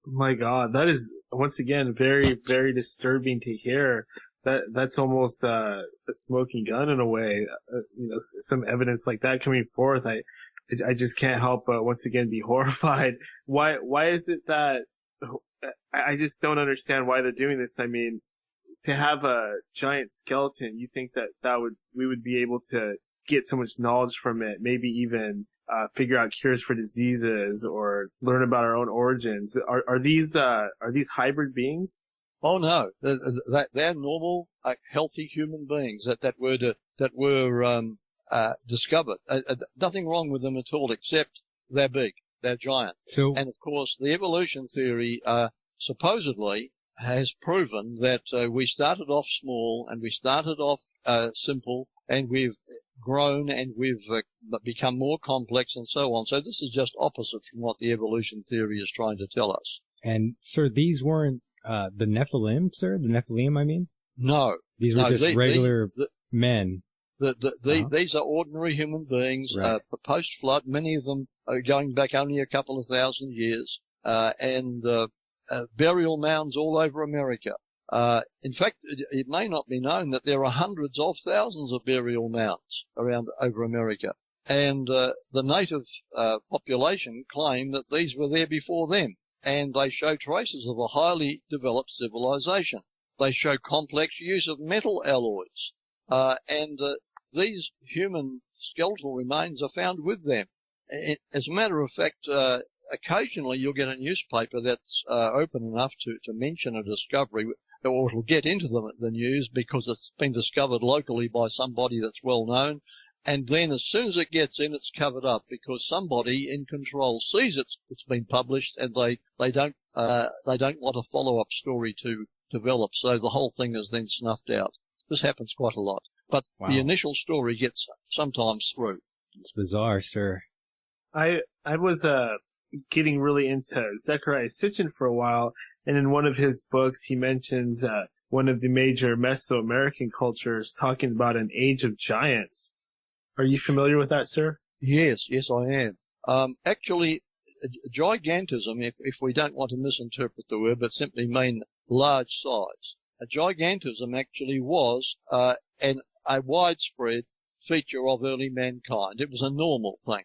My God, that is once again very, very disturbing to hear. That's almost a smoking gun in a way. Some evidence like that coming forth, I just can't help but once again be horrified. Why is it that I just don't understand why they're doing this? I mean, to have a giant skeleton, you think that we would be able to get so much knowledge from it, maybe even figure out cures for diseases or learn about our own origins. Are these hybrid beings? Oh no, they're normal, healthy human beings that were discovered. Nothing wrong with them at all, except they're big, they're giant. So, And of course, the evolution theory supposedly has proven that we started off small and we started off simple, and we've grown and we've become more complex and so on. So this is just opposite from what the evolution theory is trying to tell us. and sir, these weren't the Nephilim, sir? The Nephilim, I mean? No. These were No, just regular men. These are ordinary human beings, Right. post-flood. Many of them are going back only a couple of thousand years, and burial mounds all over America. In fact, it may not be known that there are hundreds of thousands of burial mounds around over America. And the native population claim that these were there before them, and they show traces of a highly developed civilization. They show complex use of metal alloys, and these human skeletal remains are found with them. As a matter of fact, occasionally you'll get a newspaper that's open enough to mention a discovery, or it'll get into the news because it's been discovered locally by somebody that's well known. And then as soon as it gets in, it's covered up because somebody in control sees it's been published, and they don't want a follow-up story to develop. So the whole thing is then snuffed out. This happens quite a lot. But Wow. the initial story gets sometimes through. It's bizarre, sir. I was getting really into Zecharia Sitchin for a while, and in one of his books he mentions one of the major Mesoamerican cultures talking about an age of giants. Are you familiar with that, sir? Yes, I am. Actually, gigantism, if we don't want to misinterpret the word, but simply mean large size, a gigantism actually was a widespread feature of early mankind. It was a normal thing.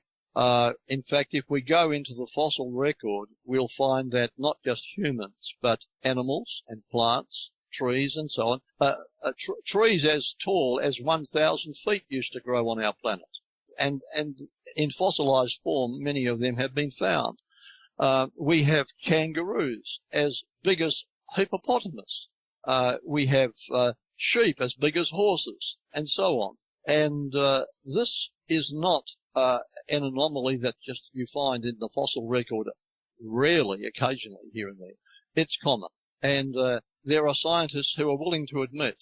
In fact, if we go into the fossil record, we'll find that not just humans, but animals and plants, trees and so on, trees as tall as 1,000 feet used to grow on our planet. And in fossilized form, many of them have been found. We have kangaroos as big as hippopotamus. We have sheep as big as horses, and so on. And this is not an anomaly that just you find in the fossil record rarely, occasionally here and there. It's common. And there are scientists who are willing to admit,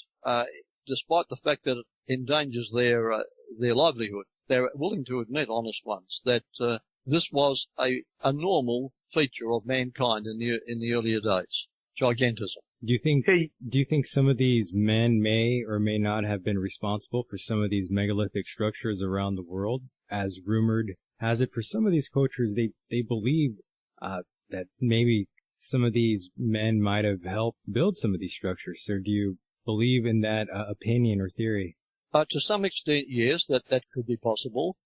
despite the fact that it endangers their livelihood, they're willing to admit, honest ones, that this was a normal feature of mankind in the earlier days, gigantism. Do you think some of these men may or may not have been responsible for some of these megalithic structures around the world? As rumored has it, for some of these cultures, they believed that maybe some of these men might have helped build some of these structures. So do you believe in that opinion or theory? To some extent, yes, that could be possible.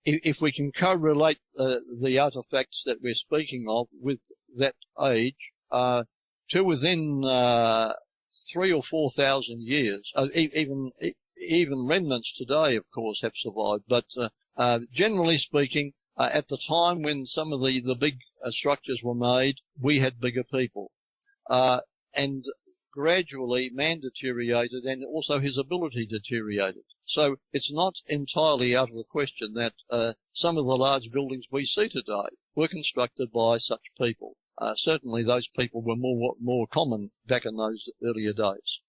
If we can correlate the artifacts that we're speaking of with that age, to within 3,000 or 4,000 years, even remnants today, of course, have survived. But generally speaking, at the time when some of the big structures were made, we had bigger people, and gradually man deteriorated, and also his ability deteriorated. So it's not entirely out of the question that some of the large buildings we see today were constructed by such people. Certainly those people were more common back in those earlier days.